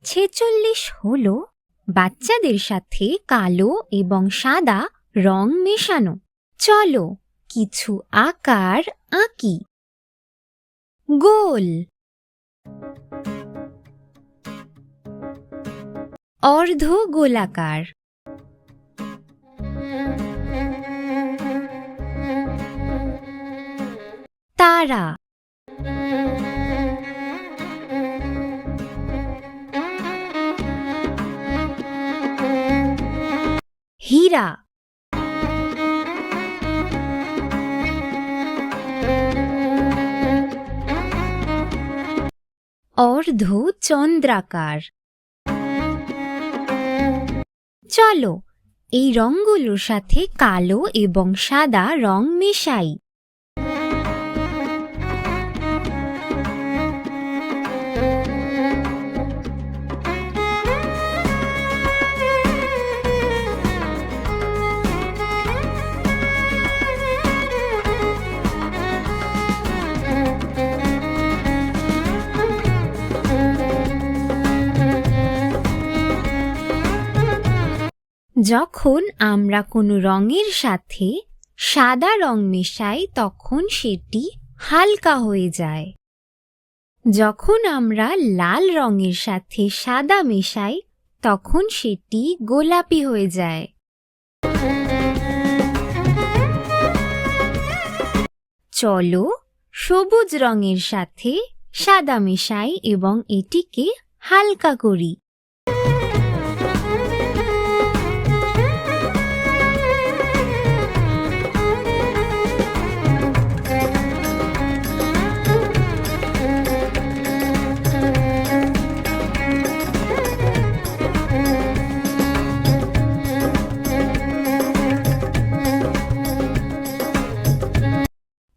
46 হলো বাচ্চাদের সাথে কালো এবং সাদা রং মেশানো। চলো কিছু আকার আঁকি। গোল, অর্ধ গোলাকার, তারা, হীরা, অর্ধ চন্দ্রাকার। চলো এই রঙগুলোর সাথে কালো এবং সাদা রং মেশাই। যখন আমরা কোনো রঙের সাথে সাদা রং মেশাই তখন সেটি হালকা হয়ে যায়। যখন আমরা লাল রঙের সাথে সাদা মেশাই তখন সেটি গোলাপি হয়ে যায়। চলো সবুজ রঙের সাথে সাদা মেশাই এবং এটিকে হালকা করি।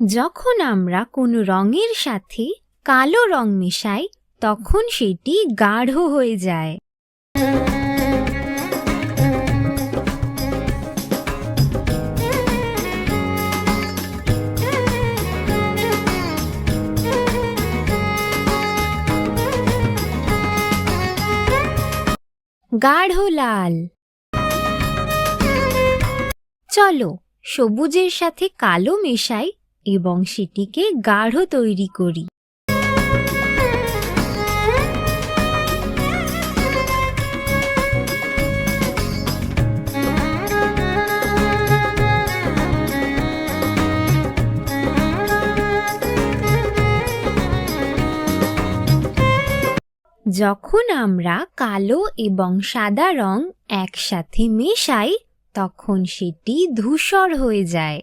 যখন আমরা কোনো রঙের সাথে কালো রং মেশাই তখন সেটি গাঢ় হয়ে যায়। গাঢ় লাল। চলো সবুজের সাথে কালো মেশাই এবং সেটিকে গাঢ় তৈরি করি। যখন আমরা কালো এবং সাদা রং একসাথে মেশাই তখন সেটি ধূসর হয়ে যায়।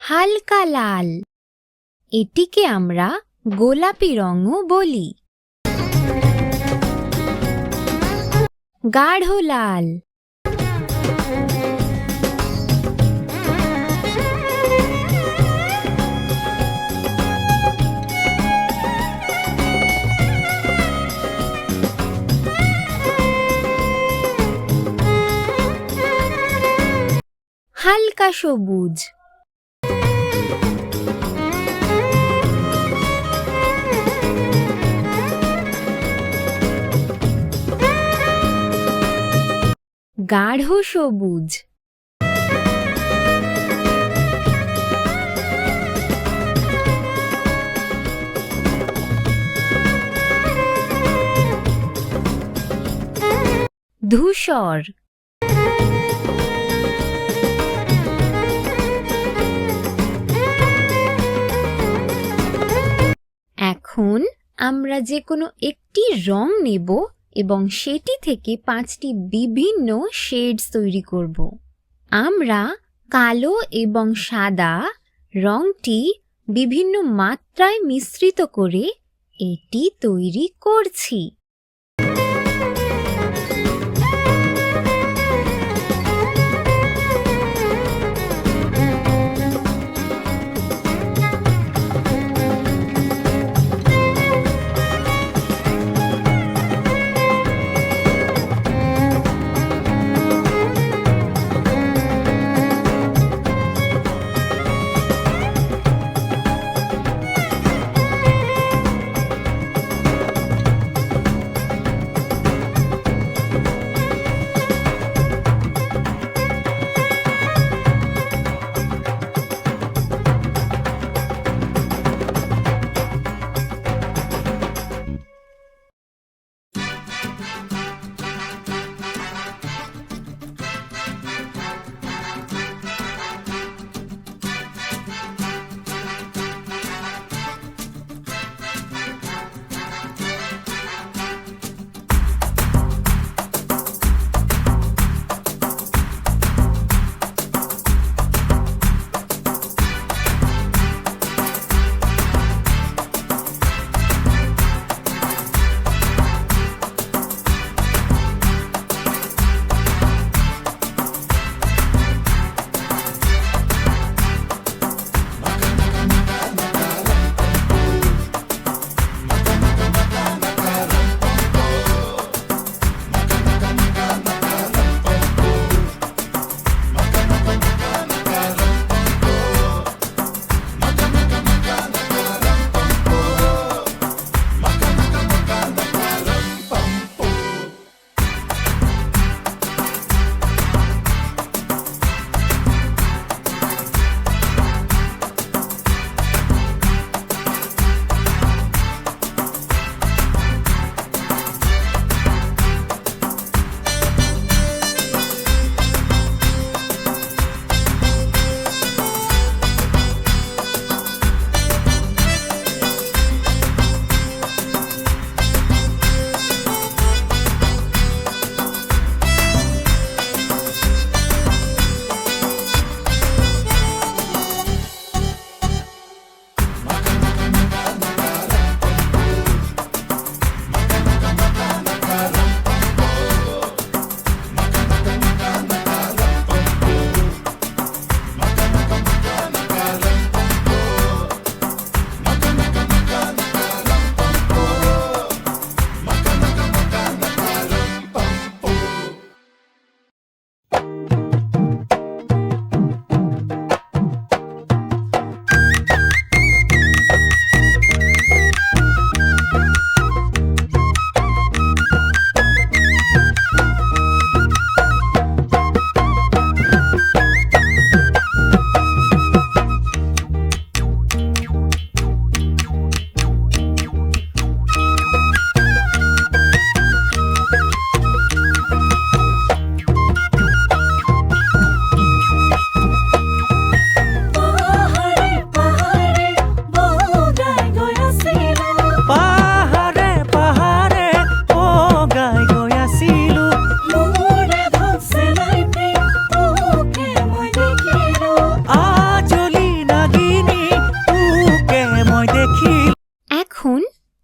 হালকা লাল, এটিকে আমরা গোলাপি রঙও বলি। গাঢ় লাল, হালকা সবুজ, গাঢ় সবুজ, ধূসর, এখন আমরা যে কোনো একটি রং নেব এবং সেটি থেকে 5টি বিভিন্ন শেডস তৈরি করব। আমরা কালো এবং সাদা রংটি বিভিন্ন মাত্রায় মিশ্রিত করে এটি তৈরি করছি।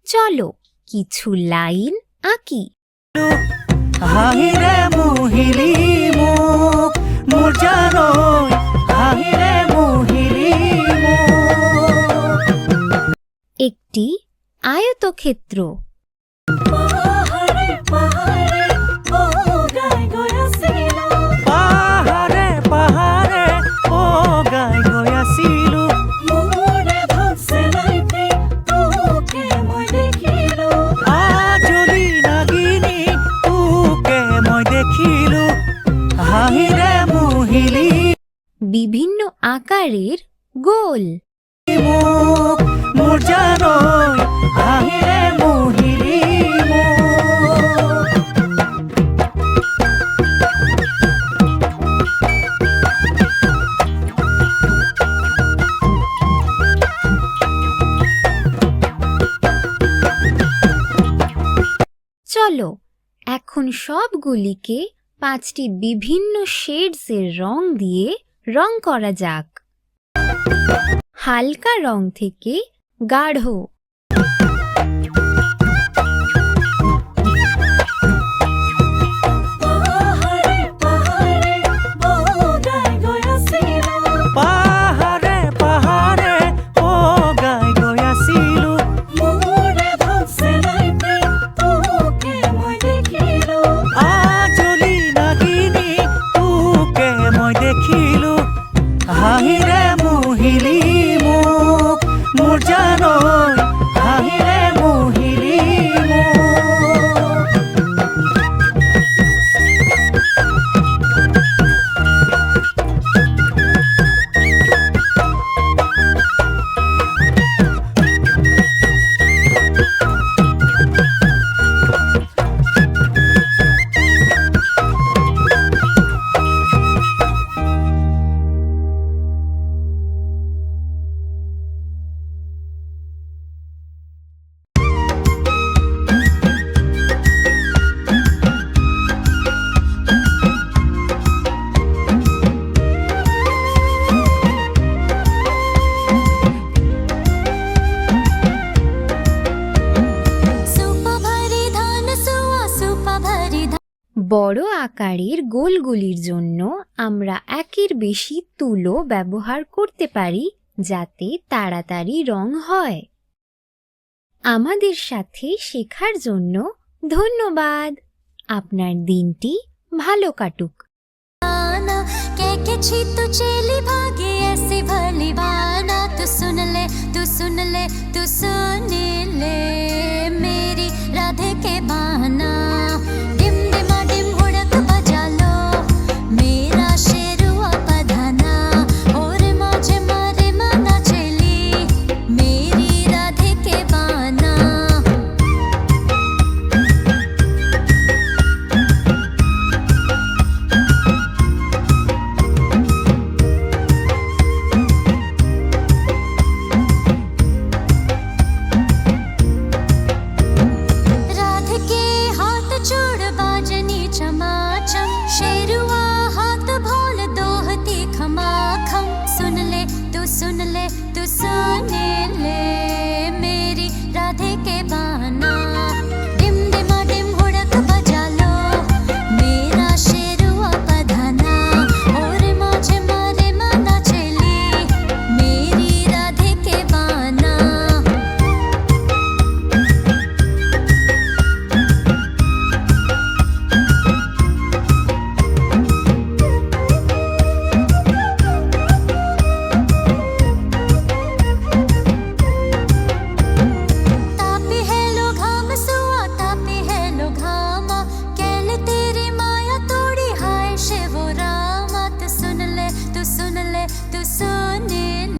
চলো কিছু লাইন আঁকি। হাহিরে মুহিলি মুখ মোর জানই, হাহিরে মুহিলি মুখ। একটি আয়তক্ষেত্র। পাহাড়ে পাহাড়ে ও গায় গয়াছিল, পাহাড়ে পাহাড়ে ও গায় গয়াছিল। মোরে ভাবছে নাইতে তোকে মই দেখিল, আজলি নাগিনী তোকে মই দেখিল। হাহিরে মুহিলি বিভিন্ন আকারের গোল। মুখ মোর জানই, হাহিরে মুহিলি মুখ। চলো এখন সবগুলিকে 5টি বিভিন্ন শেডসের রং দিয়ে রং করা যাক। হালকা রং থেকে গাঢ়, পাহাড়ে পাহাড়ে বগাই গৈ আছিলো পাহাড়ে পাহাড়ে বগাই গৈ আছিলো মোৰে ভাবছে নাই প্ৰেম তোকে মই দেখিলো আজলি নাগিনী তোকে মই দেখিলো হাঁহিৰে মুহিলি মোক মোৰ জানৈ হাঁহিৰে মুহিলি মোক বড় আকারের গোলগুলির জন্য আমরা একের বেশি তুলো ব্যবহার করতে পারি যাতে তাড়াতাড়ি রং হয়। আমাদের সাথে শেখার জন্য ধন্যবাদ। আপনার দিনটি ভালো কাটুক। के छी तू चली भागे ऐसी भली